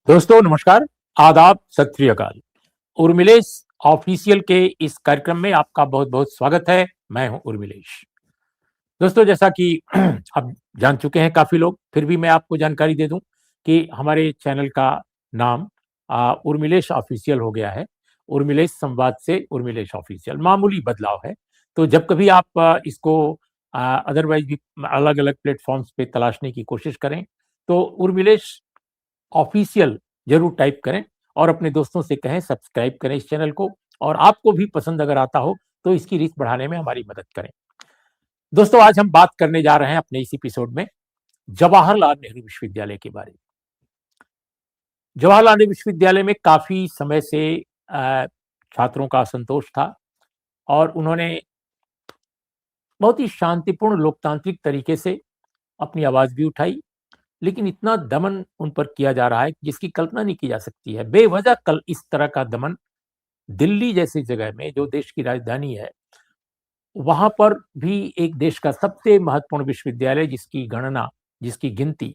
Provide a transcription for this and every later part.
दोस्तों नमस्कार, आदाब, सत श्री अकाल। उर्मिलेश ऑफिशियल के इस कार्यक्रम में आपका बहुत-बहुत स्वागत है। मैं हूं उर्मिलेश। दोस्तों जैसा कि आप जान चुके हैं काफ़ी लोग, फिर भी मैं आपको जानकारी दे दूं कि हमारे चैनल का नाम उर्मिलेश ऑफिशियल हो गया है। उर्मिलेश संवाद से उर्मिलेश ऑफिशियल, मामूली बदलाव है। तो जब कभी आप इसको अदरवाइज़ भी अलग-अलग प्लेटफ़ॉर्म्स पे तलाशने की कोशिश करें, तो उर्मिलेश ऑफिशियल ज़रूर टाइप करें और अपने दोस्तों से कहें सब्सक्राइब करें इस चैनल को और आपको भी पसंद अगर आता हो तो इसकी रीच बढ़ाने में हमारी मदद करें। दोस्तों आज हम बात करने जा रहे हैं अपने इस एपिसोड में जवाहरलाल नेहरू विश्वविद्यालय के बारे में। जवाहरलाल नेहरू विश्वविद्यालय में काफ़ी समय से छात्रों का असंतोष था और उन्होंने बहुत ही शांतिपूर्ण लोकतांत्रिक तरीके से अपनी आवाज़ भी उठाई, लेकिन इतना दमन उन पर किया जा रहा है जिसकी कल्पना नहीं की जा सकती है। बेवजह कल इस तरह का दमन दिल्ली जैसी जगह में जो देश की राजधानी है, वहाँ पर भी एक देश का सबसे महत्वपूर्ण विश्वविद्यालय जिसकी गणना, जिसकी गिनती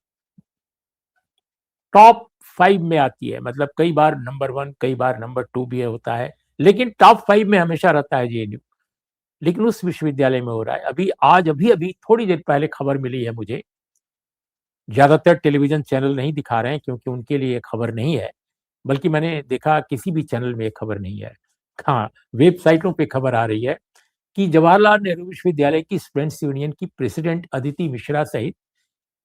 टॉप 5 में आती है, मतलब कई बार नंबर 1 कई बार नंबर 2 भी होता है, लेकिन टॉप 5 में हमेशा रहता है जेएनयू। लेकिन उस विश्वविद्यालय में हो रहा है। अभी-अभी थोड़ी देर पहले खबर मिली है मुझे, ज़्यादातर टेलीविज़न चैनल नहीं दिखा रहे हैं क्योंकि उनके लिए खबर नहीं है, बल्कि मैंने देखा किसी भी चैनल में ये खबर नहीं है। हाँ, वेबसाइटों पे खबर आ रही है कि जवाहरलाल नेहरू विश्वविद्यालय की स्टूडेंट्स यूनियन की प्रेसिडेंट अदिति मिश्रा सहित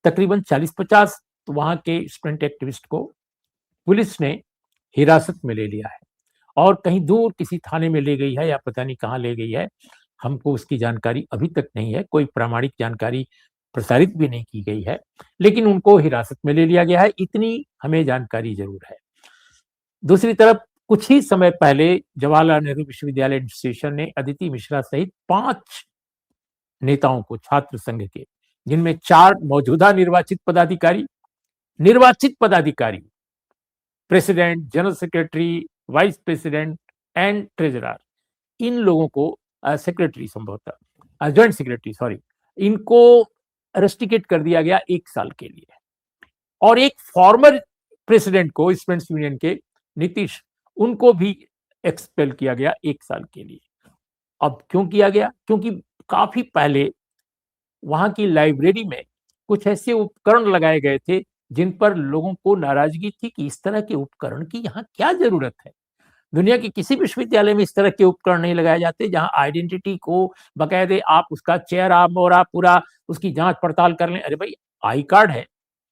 तकरीबन 40-50 वहाँ के स्टूडेंट एक्टिविस्ट को पुलिस ने हिरासत में ले लिया है और कहीं दूर किसी थाने में ले गई है या पता नहीं कहाँ ले गई है। हमको उसकी जानकारी अभी तक नहीं है, कोई प्रामाणिक जानकारी प्रसारित भी नहीं की गई है, लेकिन उनको हिरासत में ले लिया गया है, इतनी हमें जानकारी ज़रूर है। दूसरी तरफ कुछ ही समय पहले जवाहरलाल नेहरू विश्वविद्यालय एडमिनिस्ट्रेशन ने अदिति मिश्रा सहित 5 नेताओं को छात्र संघ के, जिनमें 4 मौजूदा निर्वाचित पदाधिकारी, president, general secretary, vice president and treasurer, इन लोगों को सेक्रेटरी संभवतः जॉइंट सेक्रेटरी सॉरी, इनको रस्टिकेट कर दिया गया 1 साल के लिए और एक फॉर्मर प्रेसिडेंट को स्टूडेंट्स यूनियन के नीतीश, उनको भी एक्सपेल किया गया 1 साल के लिए। अब क्यों किया गया? क्योंकि काफ़ी पहले वहाँ की लाइब्रेरी में कुछ ऐसे उपकरण लगाए गए थे, जिन पर लोगों को नाराज़गी थी कि इस तरह के उपकरण की यहाँ क्या ज़रूरत है? दुनिया के किसी विश्वविद्यालय में इस तरह के उपकरण नहीं लगाए जाते, जहाँ आइडेंटिटी को बाकायदे आप उसका चेहरा-मोहरा पूरा उसकी जाँच-पड़ताल कर लें। अरे भाई, आई कार्ड है,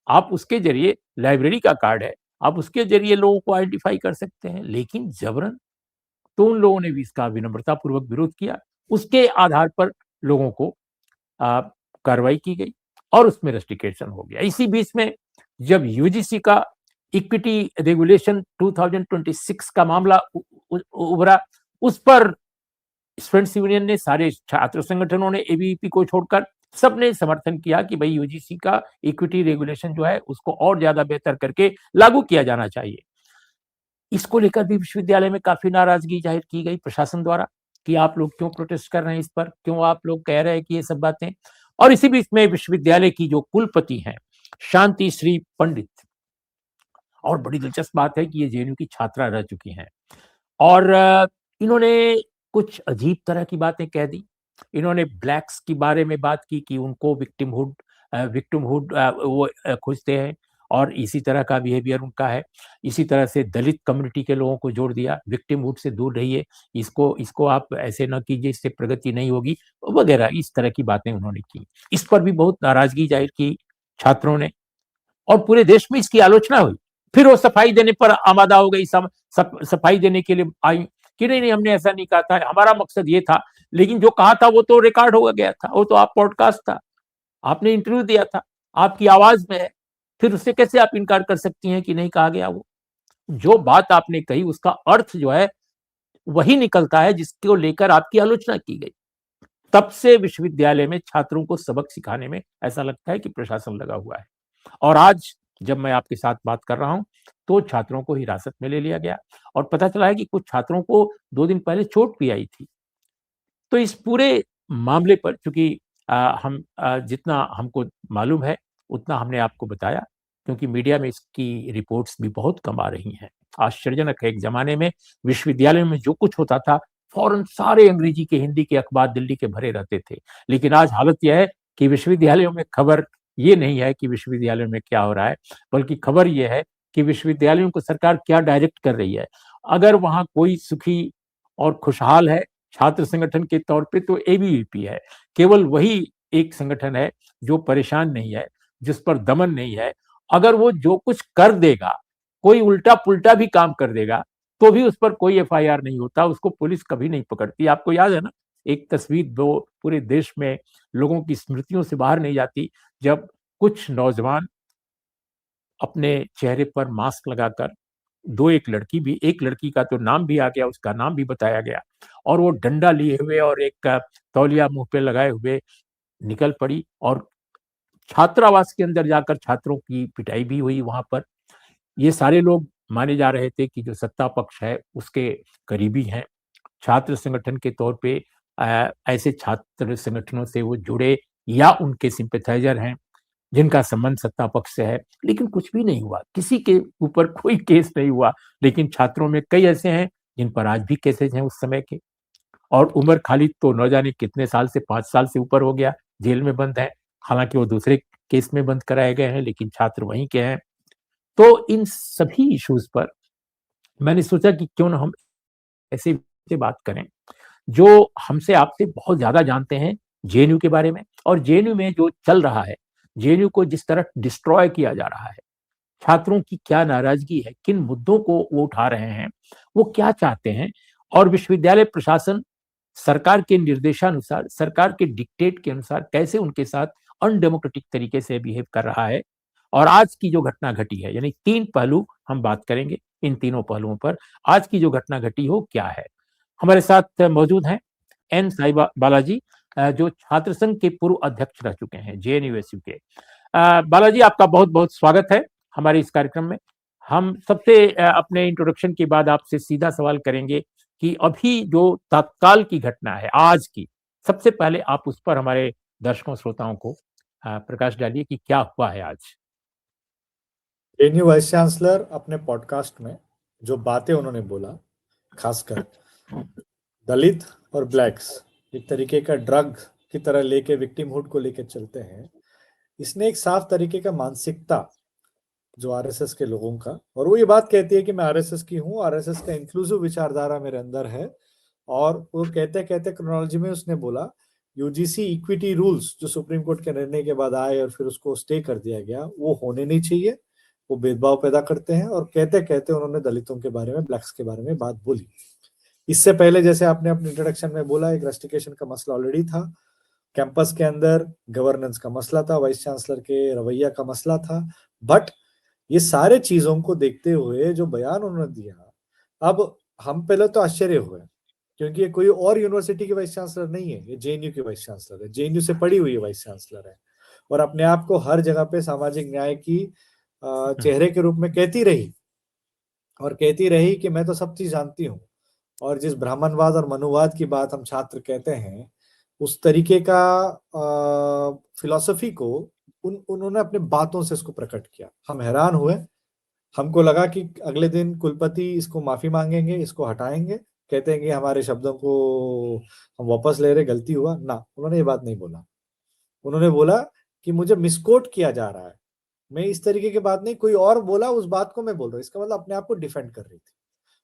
आप उसके ज़रिए लाइब्रेरी का कार्ड है, आप उसके ज़रिए लोगों को आइडेंटिफ़ाई कर सकते हैं, लेकिन ज़बरन तो उन लोगों ने भी इसका विनम्रतापूर्वक विरोध किया। उसके आधार पर लोगों को अ, कार्रवाई की गई और उसमें रस्टिकेशन हो गया। इसी बीच में जब यूजीसी का इक्विटी रेगुलेशन 2026 का मामला उभरा, उस पर स्टूडेंट्स यूनियन ने, सारे छात्र संगठनों ने, एबीवीपी को छोड़कर सबने समर्थन किया कि भाई यूजीसी का इक्विटी रेगुलेशन जो है उसको और ज्यादा बेहतर करके लागू किया जाना चाहिए। इसको लेकर भी विश्वविद्यालय में काफ़ी नाराज़गी ज़ाहिर की गई प्रशासन द्वारा कि आप लोग क्यों प्रोटेस्ट कर रहे हैं इस पर? क्यों आप लोग कह रहे हैं कि ये सब बातें? और इसी बीच में विश्वविद्यालय की जो कुलपति हैं, शांति श्री पंडित, और बड़ी दिलचस्प बात है कि ये जेएनयू की छात्रा रह चुकी हैं और इन्होंने कुछ अजीब तरह की बातें कह दी। इन्होंने ब्लैक्स के बारे में बात की कि उनको विक्टिमहुड वो खोजते हैं और इसी तरह का बिहेवियर उनका है। इसी तरह से दलित कम्युनिटी के लोगों को जोड़ दिया, विक्टिमहुड से दूर रहिए, इसको इसको आप ऐसे ना कीजिए, इससे प्रगति नहीं होगी, वगैरह इस तरह की बातें उन्होंने की। इस पर भी बहुत नाराज़गी ज़ाहिर की छात्रों ने और पूरे देश में इसकी आलोचना हुई। फिर वो सफाई देने पर आमादा हो गई, सफाई देने के लिए आई कि नहीं, नहीं हमने ऐसा नहीं कहा था, हमारा मकसद ये था, लेकिन जो कहा था वो तो रिकॉर्ड हो गया था, वो तो आप पॉडकास्ट था, आपने इंटरव्यू दिया था, आपकी आवाज़ में है, फिर उससे कैसे आप इनकार कर सकती हैं कि नहीं कहा गया वो? जो बात आपने कही उसका अर्थ जो है वही निकलता है जिसको लेकर आपकी आलोचना की गई। तब से विश्वविद्यालय में छात्रों को सबक सिखाने में ऐसा लगता है कि प्रशासन लगा हुआ है और आज जब मैं आपके साथ बात कर रहा हूं तो छात्रों को हिरासत में ले लिया गया और पता चला है कि कुछ छात्रों को 2 दिन पहले चोट भी आई थी। तो इस पूरे मामले पर चूंकि हम जितना हमको मालूम है उतना हमने आपको बताया। क्योंकि मीडिया में इसकी रिपोर्ट्स भी बहुत कम आ रही हैं। आश्चर्यजनक है, एक ज़माने में विश्वविद्यालयों में जो कुछ होता था, फ़ौरन सारे अंग्रेजी के, हिंदी के अखबार दिल्ली के भरे रहते थे। लेकिन आज हालत यह है कि विश्वविद्यालयों में खबर ये नहीं है कि विश्वविद्यालयों में क्या हो रहा है, बल्कि खबर ये है कि विश्वविद्यालयों को सरकार क्या डायरेक्ट कर रही है। अगर वहाँ कोई सुखी और खुशहाल है छात्र संगठन के तौर पे, तो एबीवीपी है। केवल वही एक संगठन है जो परेशान नहीं है, जिस पर दमन नहीं है। अगर वो जो कुछ कर देगा, कोई उल्टा-पुल्टा भी काम कर देगा, तो भी उस पर कोई एफआईआर नहीं होता, उसको पुलिस कभी नहीं पकड़ती। आपको याद है ना, एक तस्वीर जो पूरे देश में लोगों की स्मृतियों से बाहर नहीं जाती, जब कुछ नौजवान अपने चेहरे पर मास्क लगाकर, एक लड़की भी, एक लड़की का तो नाम भी आ गया, उसका नाम भी बताया गया, और वो डंडा लिए हुए और एक तौलिया मुँह पे लगाए हुए निकल पड़ी, और छात्रावास के अंदर जाकर छात्रों की पिटाई भी हुई वहाँ पर। ये सारे लोग माने जा रहे थे कि जो सत्ता पक्ष है उसके करीबी हैं। छात्र संगठन के तौर पे ऐसे छात्र संगठनों से वो जुड़े या उनके सिम्पैथाइज़र हैं, जिनका संबंध सत्ता पक्ष से है, लेकिन कुछ भी नहीं हुआ। किसी के ऊपर कोई केस नहीं हुआ, लेकिन छात्रों में कई ऐसे हैं जिन पर आज भी केसेज़ हैं उस समय के। और उमर खालिद तो न जाने कितने साल से, 5 साल से ऊपर हो गया, जेल में बंद है। हालाँकि वो दूसरे केस में बंद कराए गए हैं, लेकिन छात्र वहीं के हैं। तो इन सभी इश्यूज़ पर मैंने सोचा कि क्यों ना हम ऐसे से बात करें, जो हमसे आपसे बहुत ज़्यादा जानते हैं जेएनयू के बारे में, और जेएनयू में जो चल रहा है, जेएनयू को जिस तरह डिस्ट्रॉय किया जा रहा है, छात्रों की क्या नाराज़गी है, किन मुद्दों को वो उठा रहे हैं, वो क्या चाहते हैं, और विश्वविद्यालय प्रशासन सरकार के निर्देशानुसार, सरकार के डिक्टेट के अनुसार कैसे उनके साथ अनडेमोक्रेटिक तरीके से बिहेव कर रहा है। और आज की जो घटना घटी है, यानी 3 पहलू हम बात करेंगे, इन तीनों पहलुओं पर। आज की जो घटना घटी हो क्या है? हमारे साथ मौजूद हैं एन साई बालाजी, जो छात्र संघ के पूर्व अध्यक्ष रह चुके हैं जेएनयूएसयू के। बालाजी, आपका बहुत-बहुत स्वागत है हमारे इस कार्यक्रम में। हम सबसे अपने इंट्रोडक्शन के बाद आपसे सीधा सवाल करेंगे कि अभी जो तत्काल की घटना है आज की, सबसे पहले आप उस पर हमारे दर्शकों श्रोताओं को प्रकाश डालिए कि क्या हुआ है आज? जेएनयू वाइस चांसलर अपने पॉडकास्ट में जो बातें उन्होंने बोला, खासकर दलित और ब्लैक्स एक तरीके का ड्रग की तरह लेके विक्टिमहुड को लेके चलते हैं, इसने एक साफ तरीके का मानसिकता जो आरएसएस के लोगों का, और वो ये बात कहती है कि मैं आरएसएस की हूँ, आरएसएस का इंक्लूसिव विचारधारा मेरे अंदर है। और वो कहते कहते क्रोनोलॉजी में उसने बोला यूजीसी इक्विटी रूल्स जो सुप्रीम कोर्ट के निर्णय के बाद आए और फिर उसको स्टे कर दिया गया, वो होने नहीं चाहिए, वो भेदभाव पैदा करते हैं। और कहते कहते उन्होंने दलितों के बारे में, ब्लैक्स के बारे में बात बोली। इससे पहले जैसे आपने अपने इंट्रोडक्शन में बोला, एक रस्टिकेशन का मसला ऑलरेडी था कैंपस के अंदर, गवर्नेंस का मसला था, वाइस चांसलर के रवैया का मसला था। बट ये सारे चीजों को देखते हुए जो बयान उन्होंने दिया, अब हम पहले तो आश्चर्य हुए, क्योंकि ये कोई और यूनिवर्सिटी के वाइस चांसलर नहीं है, ये जेएनयू के वाइस चांसलर है, जेएनयू से पढ़ी हुई वाइस चांसलर है, और अपने आप को हर जगह पे सामाजिक न्याय की चेहरे के रूप में कहती रही, और कहती रही कि मैं तो सब चीज जानती हूँ। और जिस ब्राह्मणवाद और मनुवाद की बात हम छात्र कहते हैं, उस तरीके का फिलॉसफी को उन्होंने अपने बातों से इसको प्रकट किया। हम हैरान हुए, हमको लगा कि अगले दिन कुलपति इसको माफी मांगेंगे, इसको हटाएंगे, कहते हैं कि हमारे शब्दों को हम वापस ले रहे, गलती हुआ ना। उन्होंने ये बात नहीं बोला। उन्होंने बोला कि मुझे मिसकोट किया जा रहा है, मैं इस तरीके की बात नहीं, कोई और बोला उस बात को मैं बोल रहा हूँ। इसका मतलब अपने आप को डिफेंड कर रही थी।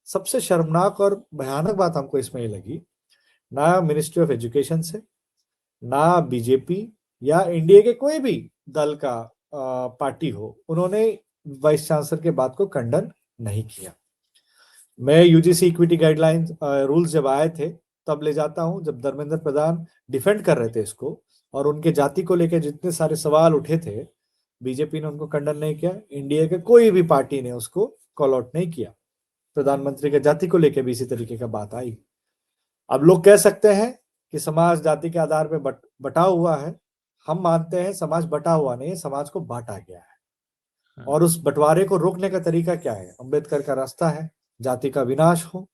सबसे शर्मनाक और भयानक बात हमको इसमें ये लगी, ना मिनिस्ट्री ऑफ एजुकेशन से, ना बीजेपी या इंडिया के कोई भी दल का पार्टी हो, उन्होंने वाइस चांसलर के बात को खंडन नहीं किया। मैं यूजीसी इक्विटी गाइडलाइंस रूल्स जब आए थे तब ले जाता हूं, जब धर्मेंद्र प्रधान डिफेंड कर रहे थे इसको, और उनके जाति को लेकर जितने सारे सवाल उठे थे, बीजेपी ने उनको खंडन नहीं किया, इंडिया के कोई भी पार्टी ने उसको कॉल आउट नहीं किया। प्रधानमंत्री के जाति को लेकर भी इसी तरीके का बात आई। अब लोग कह सकते हैं कि समाज जाति के आधार पर बटा हुआ है, हम मानते हैं समाज बटा हुआ नहीं है, समाज को बांटा गया है। और उस बंटवारे को रोकने का तरीका क्या है? अंबेडकर का रास्ता है, जाति का विनाश हो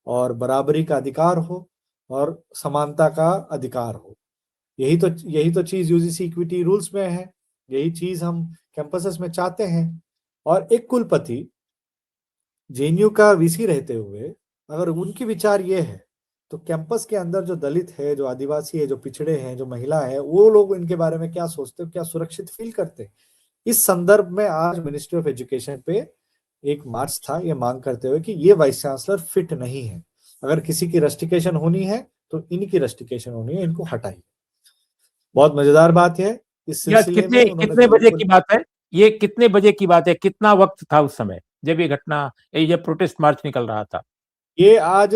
और बराबरी का अधिकार हो और समानता का अधिकार हो। यही तो चीज यूजीसी इक्विटी रूल्स में है, यही चीज हम कैंपसेस में चाहते हैं। और एक कुलपति जेएनयू का वीसी रहते हुए अगर उनकी विचार ये है, तो कैंपस के अंदर जो दलित है, जो आदिवासी है, जो पिछड़े हैं, जो महिला है, वो लोग इनके बारे में क्या सोचते हैं, क्या सुरक्षित फील करते हैं। इस संदर्भ में आज मिनिस्ट्री ऑफ एजुकेशन पे एक मार्च था, ये मांग करते हुए कि ये वाइस चांसलर फिट नहीं है, अगर किसी की रस्टिकेशन होनी है तो इनकी रस्टिकेशन होनी है, इनको हटाइए। बहुत मजेदार बात है, इस यह सिलसिले कितने में उन्होंने कितने दिल्ली बजे को, की बात है? ये कितने बजे की बात है? कितना वक्त था उस समय जब ये घटना, ये प्रोटेस्ट मार्च निकल रहा था? ये आज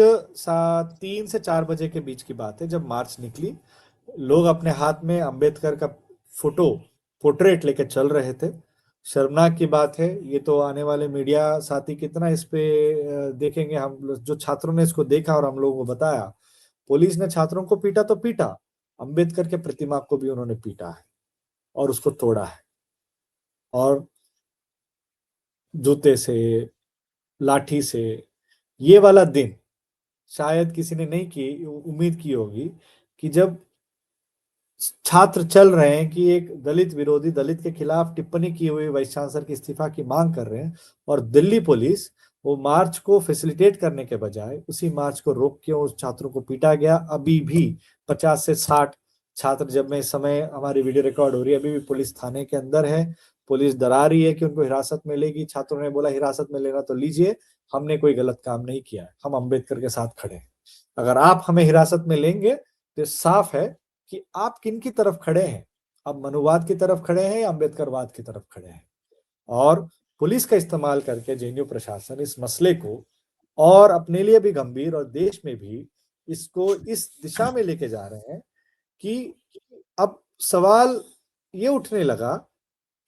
3 से 4 बजे के बीच की बात है, जब मार्च निकली। लोग अपने हाथ में अंबेडकर का फोटो, पोर्ट्रेट लेके चल रहे थे। शर्मनाक की बात है, ये तो आने वाले मीडिया साथी कितना इस पे देखेंगे। हम जो छात्रों ने इसको देखा और हम लोगों को बताया, पुलिस ने छात्रों को पीटा तो पीटा, अंबेडकर के प्रतिमा को भी उन्होंने पीटा है और उसको तोड़ा है, और जूते से, लाठी से। ये वाला दिन शायद किसी ने नहीं की उम्मीद की होगी कि जब छात्र चल रहे हैं कि एक दलित विरोधी, दलित के खिलाफ टिप्पणी की हुई वाइस चांसलर की इस्तीफा की मांग कर रहे हैं, और दिल्ली पुलिस वो मार्च को फैसिलिटेट करने के बजाय उसी मार्च को रोक के उस छात्रों को पीटा गया। अभी भी 50 से 60 छात्र, जब मैं इस समय हमारी वीडियो रिकॉर्ड हो रही है, अभी भी पुलिस थाने के अंदर है। पुलिस डरा रही है कि उनको हिरासत में लेगी। छात्रों ने बोला हिरासत में लेना तो लीजिए, हमने कोई गलत काम नहीं किया है, हम अंबेडकर के साथ खड़े हैं। अगर आप हमें हिरासत में लेंगे तो साफ है कि आप किन की तरफ खड़े हैं, आप मनुवाद की तरफ खड़े हैं या अंबेडकरवाद की तरफ खड़े हैं। और पुलिस का इस्तेमाल करके जेएनयू प्रशासन इस मसले को और अपने लिए भी गंभीर और देश में भी इसको इस दिशा में लेके जा रहे हैं कि अब सवाल ये उठने लगा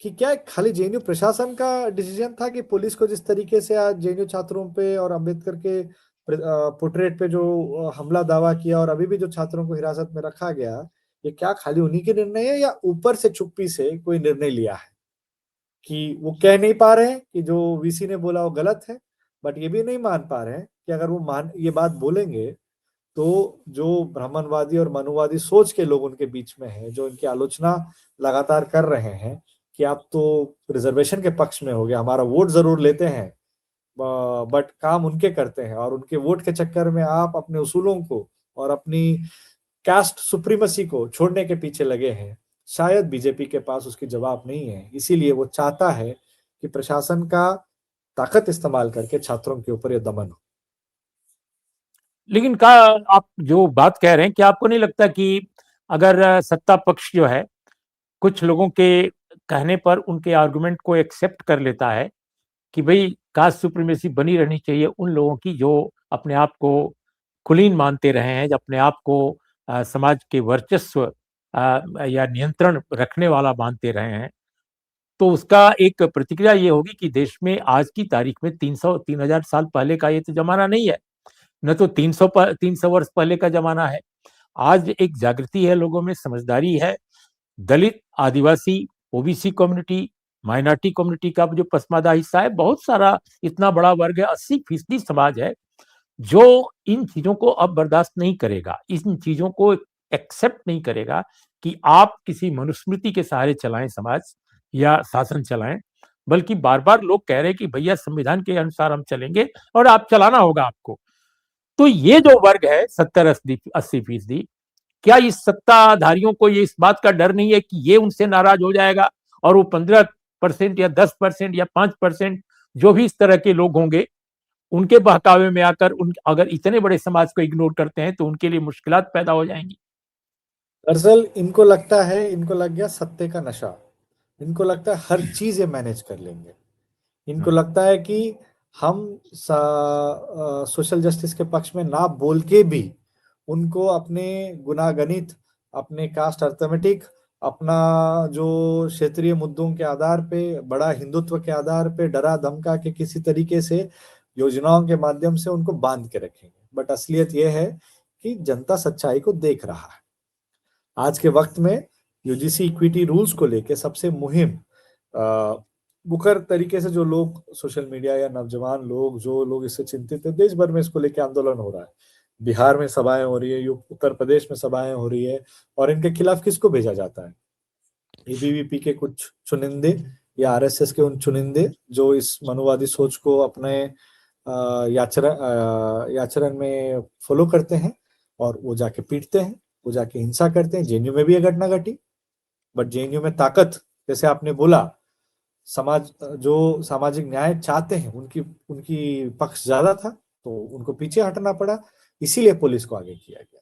कि क्या खाली जेएनयू प्रशासन का डिसीजन था कि पुलिस को जिस तरीके से आज जेएनयू छात्रों पे और अंबेडकर के पोर्ट्रेट पे जो हमला दावा किया और अभी भी जो छात्रों को हिरासत में रखा गया, ये क्या खाली उन्हीं के निर्णय है या ऊपर से चुप्पी से कोई निर्णय लिया है? कि वो कह नहीं पा रहे हैं कि जो वीसी ने बोला वो गलत है, बट ये भी नहीं मान पा रहे हैं कि अगर वो ये बात बोलेंगे तो जो ब्राह्मणवादी और मनुवादी सोच के लोग उनके बीच में हैं, जो इनकी आलोचना लगातार कर रहे हैं कि आप तो रिजर्वेशन के पक्ष में हो गया, हमारा वोट जरूर लेते हैं बट काम उनके करते हैं, और उनके वोट के चक्कर में आप अपने उसूलों को और अपनी कास्ट सुप्रीमेसी को छोड़ने के पीछे लगे हैं। शायद बीजेपी के पास उसकी जवाब नहीं है, इसीलिए वो चाहता है कि प्रशासन का ताकत इस्तेमाल करके छात्रों के ऊपर ये दमन हो। लेकिन का आप जो बात कह रहे हैं, क्या आपको नहीं लगता कि अगर सत्ता पक्ष जो है कुछ लोगों के कहने पर उनके आर्गुमेंट को एक्सेप्ट कर लेता है कि भाई कास्ट सुप्रीमेसी बनी रहनी चाहिए उन लोगों की जो अपने आप को कुलीन मानते रहे हैं, जो अपने आप को समाज के वर्चस्व या नियंत्रण रखने वाला मानते रहे हैं, तो उसका एक प्रतिक्रिया ये होगी कि देश में आज की तारीख में 300-3000 साल पहले का ये तो जमाना नहीं है, न तो 300 वर्ष पहले का जमाना है। आज एक जागृति है लोगों में, समझदारी है। दलित, आदिवासी, ओबीसी कम्युनिटी, माइनॉरिटी कम्युनिटी का जो पसमादा हिस्सा है, बहुत सारा इतना बड़ा वर्ग है, 80% समाज है जो इन चीजों को अब बर्दाश्त नहीं करेगा, इन चीजों को एक्सेप्ट नहीं करेगा कि आप किसी मनुस्मृति के सहारे चलाएं समाज या शासन चलाएं, बल्कि बार बार लोग कह रहे हैं कि भैया संविधान के अनुसार हम चलेंगे और आप चलाना होगा आपको। तो ये जो वर्ग है 70-80%, क्या इस सत्ताधारियों को ये इस बात का डर नहीं है कि ये उनसे नाराज हो जाएगा और वो 15% या 10% या 5% जो भी इस तरह के लोग होंगे उनके बहकावे में आकर उन अगर इतने बड़े समाज को इग्नोर करते हैं तो उनके लिए मुश्किलात पैदा हो जाएंगी। दरअसल इनको लगता है, इनको लग गया सत्ते का नशा। इनको लगता है हर चीज ये मैनेज कर लेंगे। इनको लगता है कि हम सोशल जस्टिस के पक्ष में ना बोल के भी उनको अपने गुनागणित, अपने कास्ट अर्थमेटिक, अपना जो क्षेत्रीय मुद्दों के आधार पे, बड़ा हिंदुत्व के आधार पे डरा धमका के किसी तरीके से योजनाओं के माध्यम से उनको बांध के रखेंगे। बट असलियत यह है कि जनता सच्चाई को देख रहा है। आज के वक्त में यूजीसी इक्विटी रूल्स को लेके सबसे मुहिम मुखर तरीके से जो लोग सोशल मीडिया या नौजवान लोग, जो लोग इससे चिंतित है, देश भर में इसको लेके आंदोलन हो रहा है। बिहार में सभाएं हो रही है, उत्तर प्रदेश में सभाएं हो रही है, और इनके खिलाफ किसको भेजा जाता है? एबीवीपी के कुछ चुनिंदे या आरएसएस के उन चुनिंदे जो इस मनुवादी सोच को अपने याचरण में फॉलो करते हैं, और वो जाके पीटते हैं, वो जाके हिंसा करते हैं। जेएनयू में भी ये घटना घटी, बट जेएनयू में ताकत, जैसे आपने बोला, समाज जो सामाजिक न्याय चाहते हैं उनकी उनकी पक्ष ज्यादा था, तो उनको पीछे हटना पड़ा। इसीलिए पुलिस को आगे किया गया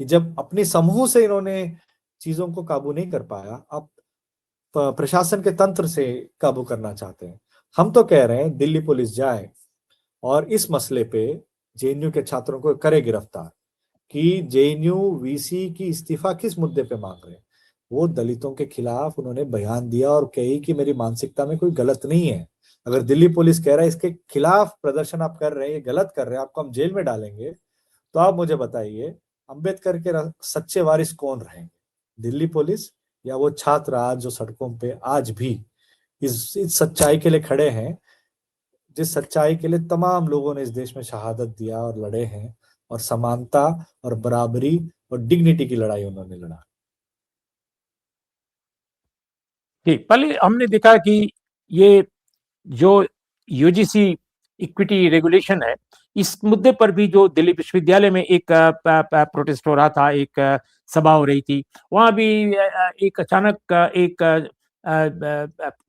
कि जब अपने समूह से इन्होंने चीजों को काबू नहीं कर पाया, अब प्रशासन के तंत्र से काबू करना चाहते हैं। हम तो कह रहे हैं दिल्ली पुलिस जाए और इस मसले पे जेएनयू के छात्रों को करे गिरफ्तार, कि जेएनयू वीसी की इस्तीफा किस मुद्दे पे मांग रहे हैं। वो दलितों के खिलाफ उन्होंने बयान दिया और कही कि मेरी मानसिकता में कोई गलत नहीं है। अगर दिल्ली पुलिस कह रहा है इसके खिलाफ प्रदर्शन आप कर रहे हैं, ये गलत कर रहे हैं, आपको हम जेल में डालेंगे, तो आप मुझे बताइए अंबेडकर के सच्चे वारिस कौन रहेंगे, दिल्ली पुलिस या वो छात्र आज जो सड़कों पे आज भी इस सच्चाई के लिए खड़े हैं, जिस सच्चाई के लिए तमाम लोगों ने इस देश में शहादत दिया और लड़े हैं, और समानता और बराबरी और डिग्निटी की लड़ाई उन्होंने लड़ा। ठीक, पहले हमने देखा कि ये जो यूजीसी इक्विटी रेगुलेशन है, इस मुद्दे पर भी जो दिल्ली विश्वविद्यालय में एक प्रोटेस्ट हो रहा था, एक सभा हो रही थी, वहां भी एक अचानक एक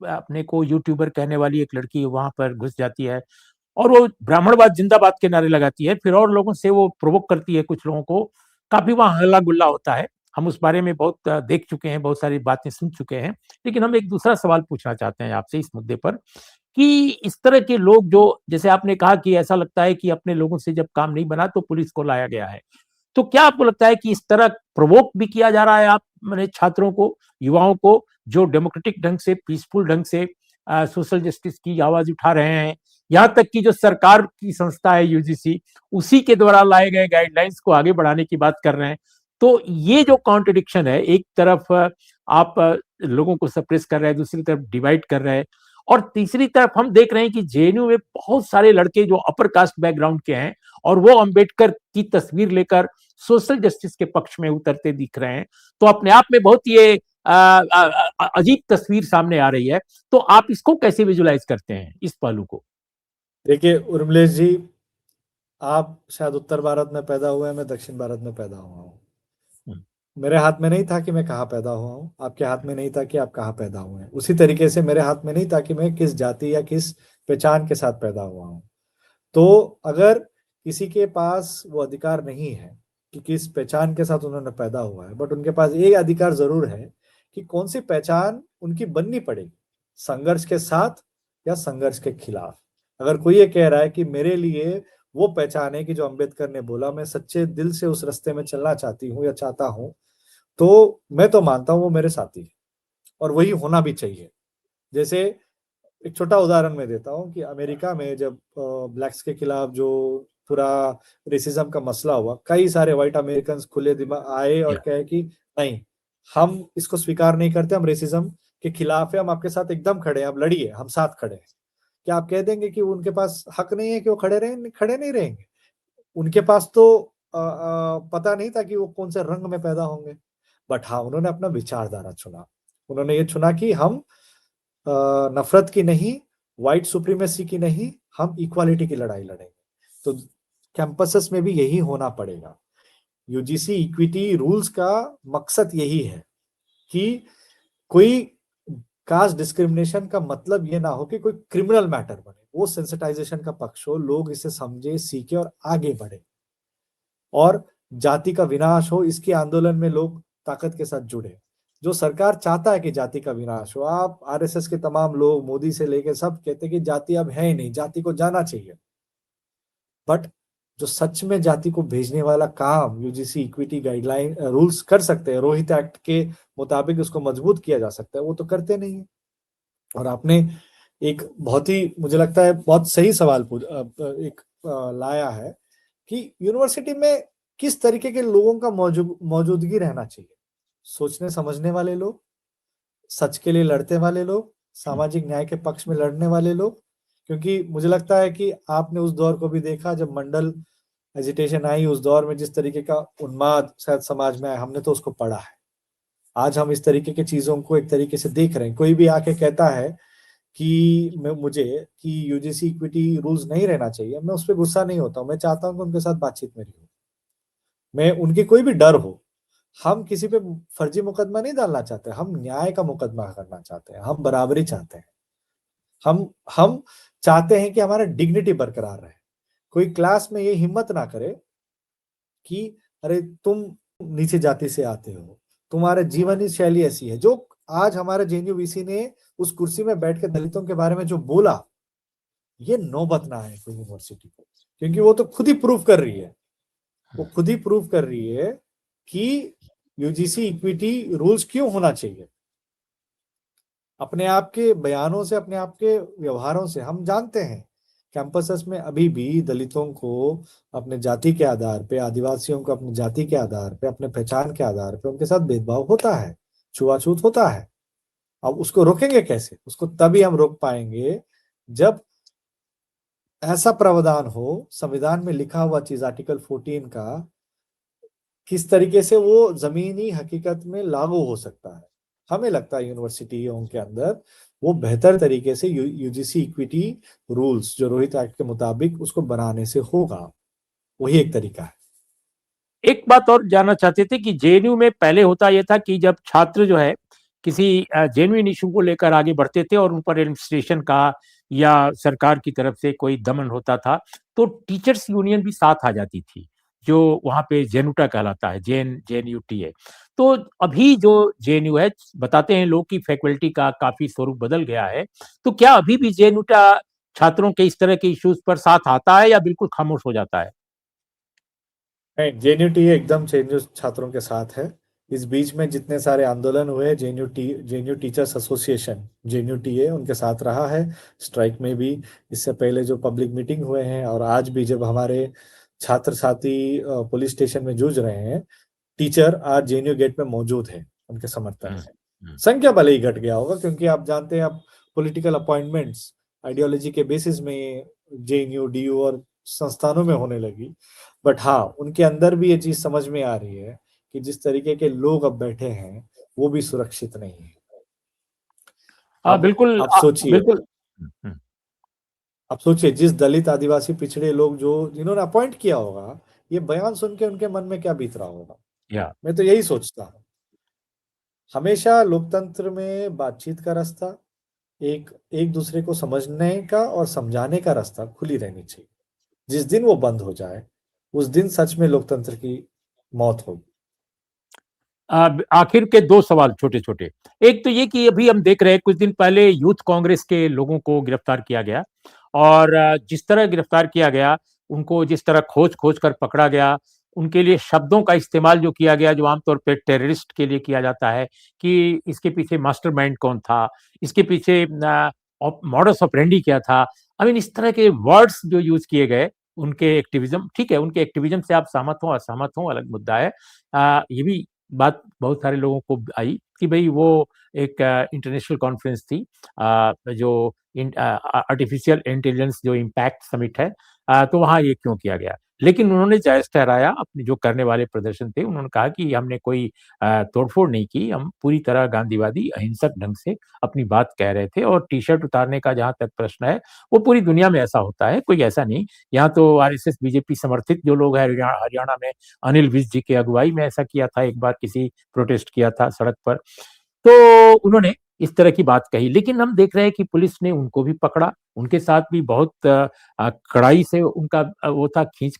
अपने को यूट्यूबर कहने वाली एक लड़की वहां पर घुस जाती है और वो ब्राह्मणवाद जिंदाबाद के नारे लगाती है, फिर और लोगों से वो प्रोवोक करती है कुछ लोगों को, काफी वहां हल्ला गुल्ला होता है। हम उस बारे में बहुत देख चुके हैं, बहुत सारी बातें सुन चुके हैं, लेकिन हम एक दूसरा सवाल पूछना चाहते हैं आपसे इस मुद्दे पर कि इस तरह के लोग जो, जैसे आपने कहा कि ऐसा लगता है कि अपने लोगों से जब काम नहीं बना तो पुलिस को लाया गया है, तो क्या आपको लगता है कि इस तरह प्रोवोक भी किया जा रहा है आप मैंने छात्रों को, युवाओं को, जो डेमोक्रेटिक ढंग से, पीसफुल ढंग से सोशल जस्टिस की आवाज उठा रहे हैं, यहाँ तक कि जो सरकार की संस्था है यूजीसी, उसी के द्वारा लाए गए गाइडलाइंस को आगे बढ़ाने की बात कर रहे हैं। तो ये जो कॉन्ट्रडिक्शन है, एक तरफ आप लोगों को सप्रेस कर रहे हैं, दूसरी तरफ डिवाइड कर रहे हैं, और तीसरी तरफ हम देख रहे हैं कि जेएनयू में बहुत सारे लड़के जो अपर कास्ट बैकग्राउंड के हैं और वो अंबेडकर की तस्वीर लेकर सोशल जस्टिस के पक्ष में उतरते दिख रहे हैं, तो अपने आप में बहुत ये अजीब तस्वीर सामने आ रही है। तो आप इसको कैसे विजुलाइज करते हैं, इस पहलू को? देखिए उर्मिलेश जी, आप शायद उत्तर भारत में पैदा हुए हैं, मैं दक्षिण भारत में पैदा हुआ हूँ। मेरे हाथ में नहीं था कि मैं कहाँ पैदा हुआ हूँ, आपके हाथ में नहीं था कि आप कहाँ पैदा हुए हैं। उसी तरीके से मेरे हाथ में नहीं था कि मैं किस जाति या किस पहचान के साथ पैदा हुआ हूँ। तो अगर किसी के पास वो अधिकार नहीं है कि किस पहचान के साथ उन्होंने पैदा हुआ है, बट उनके पास एक अधिकार जरूर है कि कौन सी पहचान उनकी बननी पड़ेगी, संघर्ष के साथ या संघर्ष के खिलाफ। अगर कोई ये कह रहा है कि मेरे लिए वो पहचान है कि जो अंबेडकर ने बोला, मैं सच्चे दिल से उस रास्ते में चलना चाहती हूँ या चाहता हूँ, तो मैं तो मानता हूँ वो मेरे साथी है और वही होना भी चाहिए। जैसे एक छोटा उदाहरण मैं देता हूँ कि अमेरिका में जब ब्लैक्स के खिलाफ जो पूरा रेसिज्म का मसला हुआ, कई सारे व्हाइट अमेरिकन खुले दिमाग आए और कहे कि नहीं, हम इसको स्वीकार नहीं करते, हम रेसिज्म के खिलाफ है, हम आपके साथ एकदम खड़े हैं, आप लड़िए, हम साथ खड़े हैं। क्या आप कह देंगे कि उनके पास हक नहीं है कि वो खड़े नहीं रहेंगे? उनके पास तो पता नहीं था कि वो कौन से रंग में पैदा होंगे, बट हाँ, उन्होंने अपना विचारधारा चुना। उन्होंने ये चुना कि हम नफरत की नहीं, व्हाइट सुप्रीमेसी की नहीं, हम इक्वालिटी की लड़ाई लड़ेंगे। तो कैंपसेस में भी यही होना पड़ेगा। यूजीसी इक्विटी रूल्स का मकसद यही है कि कोई कास्ट डिस्क्रिमिनेशन का मतलब ये ना हो कि कोई क्रिमिनल मैटर बने, वो सेंसिटाइजेशन का पक्ष हो, लोग इसे समझे, सीखे और आगे बढ़े, और जाति का विनाश हो, इसके आंदोलन में लोग ताकत के साथ जुड़े। जो सरकार चाहता है कि जाति का विनाश हो, आप आरएसएस के तमाम लोग, मोदी से लेकर सब कहते हैं कि जाति अब है ही नहीं, जाति को जाना चाहिए, बट जो सच में जाति को भेजने वाला काम यूजीसी इक्विटी गाइडलाइन रूल्स कर सकते हैं, रोहित एक्ट के मुताबिक उसको मजबूत किया जा सकता है, वो तो करते नहीं है। और आपने एक बहुत ही, मुझे लगता है बहुत सही सवाल लाया है कि यूनिवर्सिटी में किस तरीके के लोगों का मौजूदगी रहना चाहिए। सोचने समझने वाले लोग, सच के लिए लड़ते वाले लोग, सामाजिक न्याय के पक्ष में लड़ने वाले लोग। क्योंकि मुझे लगता है कि आपने उस दौर को भी देखा जब मंडल एजिटेशन आई, उस दौर में जिस तरीके का उन्माद शायद समाज में आया, हमने तो उसको पढ़ा है। आज हम इस तरीके की चीजों को एक तरीके से देख रहे हैं। कोई भी आके कहता है कि मुझे कि यूजीसी इक्विटी रूल्स नहीं रहना चाहिए, मैं उस पर गुस्सा नहीं होता हूं। मैं चाहता हूं कि उनके साथ बातचीत मेरी हो, मैं उनकी कोई भी डर हो। हम किसी पे फर्जी मुकदमा नहीं डालना चाहते, हम न्याय का मुकदमा करना चाहते हैं, हम बराबरी चाहते हैं। हम चाहते हैं कि हमारा डिग्निटी बरकरार रहे। कोई क्लास में ये हिम्मत ना करे कि अरे तुम नीचे जाति से आते हो, तुम्हारे जीवन की शैली ऐसी है। जो आज हमारे जेएनयू वीसी ने उस कुर्सी में बैठ के दलितों के बारे में जो बोला, ये नौबत ना है कोई यूनिवर्सिटी को, क्योंकि वो तो खुद ही प्रूव कर रही है, वो खुद ही प्रूव कर रही है कि यूजीसी इक्विटी रूल्स क्यों होना चाहिए। अपने आप के बयानों से, अपने आप के व्यवहारों से हम जानते हैं कैंपसेस में अभी भी दलितों को अपने जाति के आधार पे, आदिवासियों को अपनी जाति के आधार पे, अपने पहचान के आधार पे उनके साथ भेदभाव होता है, छुआछूत होता है। अब उसको रोकेंगे कैसे? उसको तभी हम रोक पाएंगे जब ऐसा प्रावधान हो, संविधान में लिखा हुआ चीज आर्टिकल 14 का किस तरीके से वो जमीनी हकीकत में लागू हो सकता है। हमें लगता है यूनिवर्सिटियों के अंदर वो बेहतर तरीके से यूजीसी इक्विटी रूल्स जो रोहित एक्ट के मुताबिक उसको बनाने से होगा, वही एक तरीका है। एक बात और जानना चाहते थे कि जेएनयू में पहले होता यह था कि जब छात्र जो है किसी जेन्युइन इशू को लेकर आगे बढ़ते थे और उन पर एडमिनिस्ट्रेशन का या सरकार की तरफ से कोई दमन होता था, तो टीचर्स यूनियन भी साथ आ जाती थी, जो वहां पे जेनुटा कहलाता है, जेएनयूटी है। तो अभी जो जेएनयू है, बताते हैं लोग कि फैकल्टी का काफी स्वरूप बदल गया है। तो क्या अभी भी जेनुटा छात्रों के इस तरह के इश्यूज पर साथ आता है या बिल्कुल खामोश हो जाता है? नहीं, जेएनयूटी एकदम जेएनयू छात्रों के साथ है। इस बीच में जितने सारे आंदोलन हुए, जेएनयू टीचर्स एसोसिएशन जेएनयूटीए उनके साथ रहा है, स्ट्राइक में भी। इससे पहले जो पब्लिक मीटिंग हुए हैं और आज भी जब हमारे छात्र साथी पुलिस स्टेशन में जूझ रहे हैं, टीचर आज जेएनयू गेट में मौजूद है उनके समर्थन हम्म, में। हम्म। संख्या भले ही घट गया होगा, क्योंकि आप जानते हैं अब पॉलिटिकल अपॉइंटमेंट्स आइडियोलॉजी के बेसिस में जेएनयू डीयू और संस्थानों में होने लगी। बट हाँ, उनके अंदर भी ये चीज समझ में आ रही है कि जिस तरीके के लोग अब बैठे हैं वो भी सुरक्षित नहीं है। हाँ, अब बिल्कुल। आप सोचिए, बिल्कुल। अब सोचिए जिस दलित आदिवासी पिछड़े लोग जो जिन्होंने अपॉइंट किया होगा, ये बयान सुन के उनके मन में क्या बीत रहा होगा। या मैं तो यही सोचता हूँ। हमेशा लोकतंत्र में बातचीत का रास्ता, एक एक दूसरे को समझने का और समझाने का रास्ता खुली रहनी चाहिए। जिस दिन वो बंद हो जाए, उस दिन सच में लोकतंत्र की मौत होगी। आखिर के दो सवाल छोटे छोटे। एक तो ये कि अभी हम देख रहे हैं, कुछ दिन पहले यूथ कांग्रेस के लोगों को गिरफ्तार किया गया, और जिस तरह गिरफ्तार किया गया, उनको जिस तरह खोज खोज कर पकड़ा गया, उनके लिए शब्दों का इस्तेमाल जो किया गया, जो आमतौर पर टेररिस्ट के लिए किया जाता है, कि इसके पीछे मास्टरमाइंड कौन था, इसके पीछे मॉडस ऑपरेंडी क्या था। आई मीन, इस तरह के वर्ड्स जो यूज किए गए, उनके एक्टिविज्म, ठीक है, उनके एक्टिविज्म से आप सहमत हो असहमत हो अलग मुद्दा है। ये भी बात बहुत सारे लोगों को आई कि भाई वो एक इंटरनेशनल कॉन्फ्रेंस थी, जो आर्टिफिशियल इंटेलिजेंस जो इम्पैक्ट समिट है, तो वहाँ ये क्यों किया गया। लेकिन उन्होंने जायज ठहराया, अपने जो करने वाले प्रदर्शन थे, उन्होंने कहा कि हमने कोई तोड़फोड़ नहीं की, हम पूरी तरह गांधीवादी अहिंसक ढंग से अपनी बात कह रहे थे। और टी शर्ट उतारने का जहां तक प्रश्न है, वो पूरी दुनिया में ऐसा होता है, कोई ऐसा नहीं। यहाँ तो आरएसएस बीजेपी समर्थित जो लोग हैं, हरियाणा में अनिल विज जी की अगुवाई में ऐसा किया था, एक बार किसी प्रोटेस्ट किया था सड़क पर, तो उन्होंने इस तरह की बात कही। लेकिन हम देख रहे हैं कि पुलिस ने उनको भी पकड़ा, उनके साथ भी बहुत कड़ाई से उनका वो था, खींच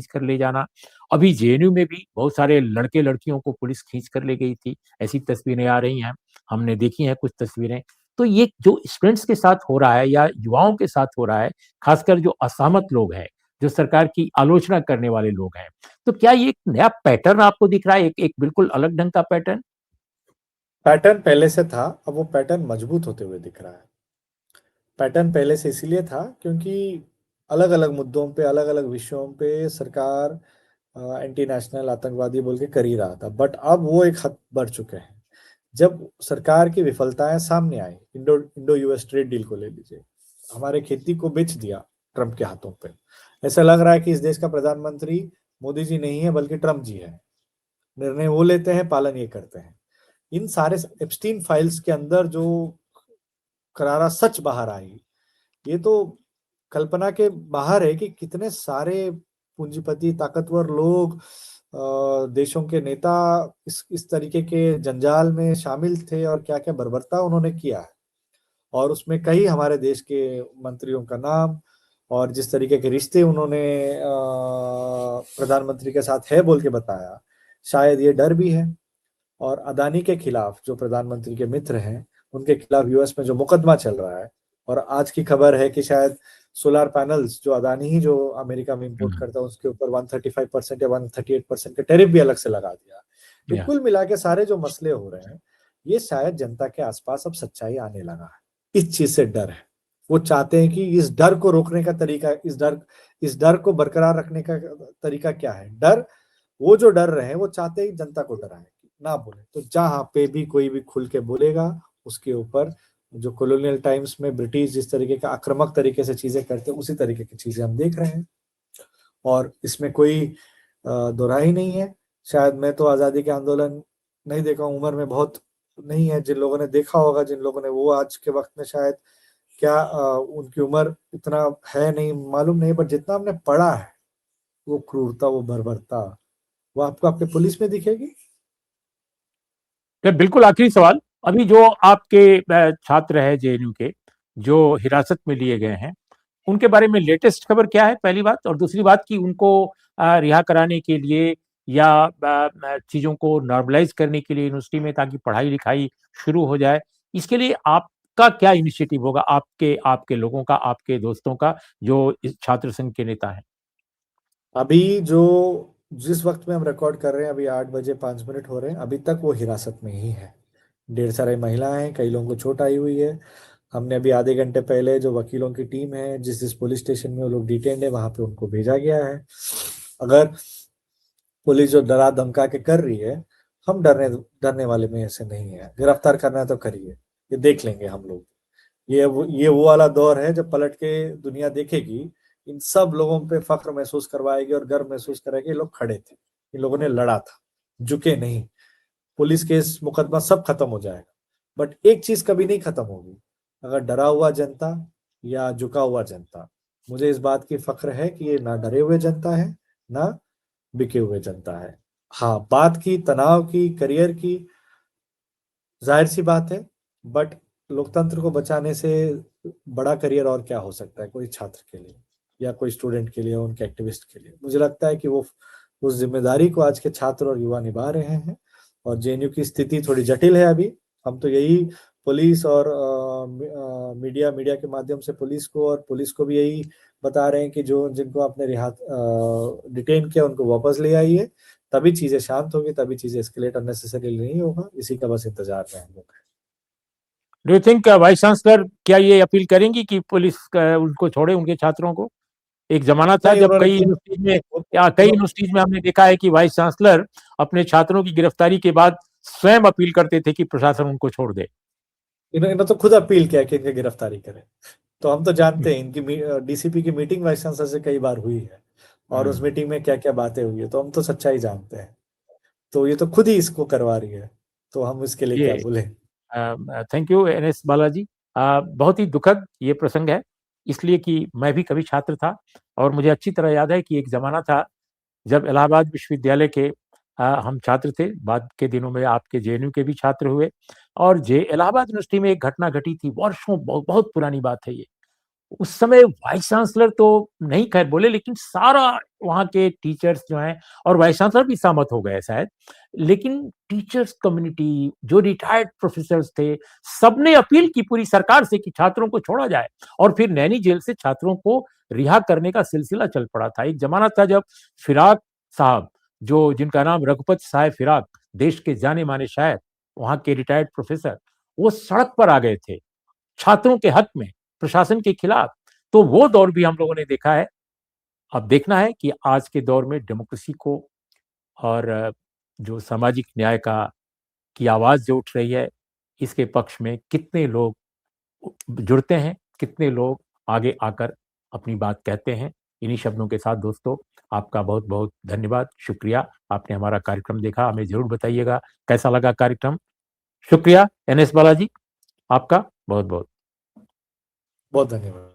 कर ले जाना। अभी जेएनयू में भी बहुत सारे लड़के लड़कियों को पुलिस खींच कर ले गई थी, ऐसी तस्वीरें आ रही हैं, हमने देखी हैं कुछ तस्वीरें। तो ये जो स्टूडेंट्स के साथ हो रहा है या युवाओं के साथ हो रहा है, खासकर जो असहमत लोग हैं, जो सरकार की आलोचना करने वाले लोग हैं, तो क्या ये एक नया पैटर्न आपको दिख रहा है, एक एक बिल्कुल अलग ढंग का पैटर्न? पैटर्न पहले से था, अब वो पैटर्न मजबूत होते हुए दिख रहा है। पैटर्न पहले से इसीलिए था क्योंकि अलग अलग मुद्दों पे, अलग अलग विषयों पे सरकार एंटी नेशनल आतंकवादी बोल के कर ही रहा था। बट अब वो एक हद बढ़ चुके हैं। जब सरकार की विफलताएं सामने आई, इंडो यूएस ट्रेड डील को ले लीजिए, हमारे खेती को बेच दिया ट्रम्प के हाथों पे। ऐसा लग रहा है कि इस देश का प्रधानमंत्री मोदी जी नहीं है बल्कि ट्रम्प जी है। निर्णय वो लेते हैं, पालन ये करते हैं। इन सारे एप्स्टीन फाइल्स के अंदर जो करारा सच बाहर आई, ये तो कल्पना के बाहर है कि कितने सारे पूंजीपति ताकतवर लोग, देशों के नेता इस तरीके के जंजाल में शामिल थे और क्या क्या बर्बरता उन्होंने किया है। और उसमें कई हमारे देश के मंत्रियों का नाम और जिस तरीके के रिश्ते उन्होंने प्रधानमंत्री के साथ है बोल के बताया, शायद ये डर भी है। और अदानी के खिलाफ जो प्रधानमंत्री के मित्र हैं, उनके खिलाफ यूएस में जो मुकदमा चल रहा है, और आज की खबर है कि शायद सोलर पैनल्स जो अदानी ही जो अमेरिका में इंपोर्ट करता है उसके ऊपर 135% या 138% के टैरिफ भी अलग से लगा दिया। ये कुल मिला के सारे जो मसले हो रहे हैं, ये शायद जनता के आसपास अब सच्चाई आने लगा है। इस चीज से डर है। वो चाहते हैं कि इस डर को रोकने का तरीका, इस डर को बरकरार रखने का तरीका क्या है? डर, वो जो डर रहे हैं वो चाहते हैं जनता को डराएं, ना बोले। तो जहां पे भी कोई भी खुल के बोलेगा, उसके ऊपर जो कॉलोनियल टाइम्स में ब्रिटिश जिस तरीके का आक्रामक तरीके से चीजें करते हैं, उसी तरीके की चीजें हम देख रहे हैं। और इसमें कोई दोराही नहीं है। शायद मैं तो आजादी के आंदोलन नहीं देखा, उम्र में बहुत नहीं है। जिन लोगों ने देखा होगा, जिन लोगों ने, वो आज के वक्त में शायद क्या उनकी उम्र इतना है नहीं, मालूम नहीं, पर जितना हमने पढ़ा है, वो क्रूरता, वो बर्बरता, वो आपको आपके पुलिस में दिखेगी। बिल्कुल आखिरी सवाल, अभी जो आपके छात्र है जेएनयू के जो हिरासत में लिए गए हैं, उनके बारे में लेटेस्ट खबर क्या है, पहली बात। और दूसरी बात कि उनको रिहा कराने के लिए या चीजों को नॉर्मलाइज करने के लिए यूनिवर्सिटी में, ताकि पढ़ाई लिखाई शुरू हो जाए, इसके लिए आपका क्या इनिशिएटिव होगा, आपके आपके लोगों का, आपके दोस्तों का, जो इस छात्र संघ के नेता हैं? अभी जो जिस वक्त में हम रिकॉर्ड कर रहे हैं, अभी 8 बजे 5 मिनट हो रहे हैं, अभी तक वो हिरासत में ही है। ढेर सारे महिलाएं हैं, कई लोगों को चोट आई हुई है। हमने अभी आधे घंटे पहले जो वकीलों की टीम है, जिस जिस पुलिस स्टेशन में वो लोग डिटेन्ड है, वहां पे उनको भेजा गया है। अगर पुलिस जो डरा धमका के कर रही है, हम डरने डरने वाले में ऐसे नहीं है। गिरफ्तार करना है तो करिए, ये देख लेंगे हम लोग। ये वो वाला दौर है जब पलट के दुनिया देखेगी, इन सब लोगों पे फख्र महसूस करवाएगी और गर्व महसूस करेगी। ये लोग खड़े थे, इन लोगों ने लड़ा था, झुके नहीं। पुलिस केस मुकदमा सब खत्म हो जाएगा, बट एक चीज कभी नहीं खत्म होगी, अगर डरा हुआ जनता या झुका हुआ जनता। मुझे इस बात की फख्र है कि ये ना डरे हुए जनता है, ना बिके हुए जनता है। हाँ, बात की तनाव की, करियर की, जाहिर सी बात है, बट लोकतंत्र को बचाने से बड़ा करियर और क्या हो सकता है कोई छात्र के लिए या कोई स्टूडेंट के लिए, उनके एक्टिविस्ट के लिए। मुझे लगता है कि वो उस जिम्मेदारी को आज के छात्र और युवा निभा रहे हैं। और जेएनयू की स्थिति थोड़ी जटिल है अभी। हम तो यही पुलिस और मीडिया के माध्यम से पुलिस को, और पुलिस को भी यही बता रहे हैं कि जो जिनको आपने डिटेन किया उनको वापस ले आइए, तभी चीजें शांत होगी, तभी चीजें एस्केलेट अननेसेसरी नहीं होगा। इसी का बस इंतजार में हम लोग। Do you think vice chancellor क्या ये अपील करेंगी कि पुलिस उनको छोड़े, उनके छात्रों को? एक जमाना था नहीं, जब उन्होंने कई खुद यूनिवर्सिटीज में, या कई यूनिवर्सिटीज में हमने देखा है कि वाइस चांसलर अपने छात्रों की गिरफ्तारी के बाद स्वयं अपील करते थे कि प्रशासन उनको छोड़ दे। इन्होंने तो खुद अपील किया कि इनकी गिरफ्तारी करें। तो हम तो जानते हैं, इनकी डीसीपी की मीटिंग वाइस चांसलर से कई बार हुई है, और उस मीटिंग में क्या क्या बातें हुई है, तो हम तो सच्चाई जानते हैं। तो ये तो खुद ही इसको करवा रही है, तो हम इसके लिए क्या ये बोले। Thank you NS Balaji. बहुत ही दुखद ये प्रसंग है, इसलिए कि मैं भी कभी छात्र था, और मुझे अच्छी तरह याद है कि एक जमाना था जब इलाहाबाद विश्वविद्यालय के हम छात्र थे। बाद के दिनों में आपके जेएनयू के भी छात्र हुए, और जे इलाहाबाद यूनिवर्सिटी में एक घटना घटी थी, वर्षों, बहुत पुरानी बात है ये। उस समय वाइस चांसलर तो नहीं खैर बोले, लेकिन सारा वहाँ के टीचर्स जो हैं, और वाइस चांसलर भी सहमत हो गए शायद, लेकिन टीचर्स कम्युनिटी, जो रिटायर्ड प्रोफेसर्स थे, सबने अपील की पूरी सरकार से कि छात्रों को छोड़ा जाए, और फिर नैनी जेल से छात्रों को रिहा करने का सिलसिला चल पड़ा था। एक जमाना था जब फिराक साहब, जो जिनका नाम रघुपत साहब फिराक, देश के जाने माने शायर, वहाँ के रिटायर्ड प्रोफेसर, वो सड़क पर आ गए थे छात्रों के हक में, प्रशासन के खिलाफ। तो वो दौर भी हम लोगों ने देखा है। अब देखना है कि आज के दौर में डेमोक्रेसी को, और जो सामाजिक न्याय का की आवाज जो उठ रही है, इसके पक्ष में कितने लोग जुड़ते हैं, कितने लोग आगे आकर अपनी बात कहते हैं। इन्हीं शब्दों के साथ दोस्तों, आपका बहुत बहुत धन्यवाद, शुक्रिया। आपने हमारा कार्यक्रम देखा, हमें जरूर बताइएगा कैसा लगा कार्यक्रम। शुक्रिया एनएस बालाजी, आपका बहुत बहुत बहुत धन्यवाद।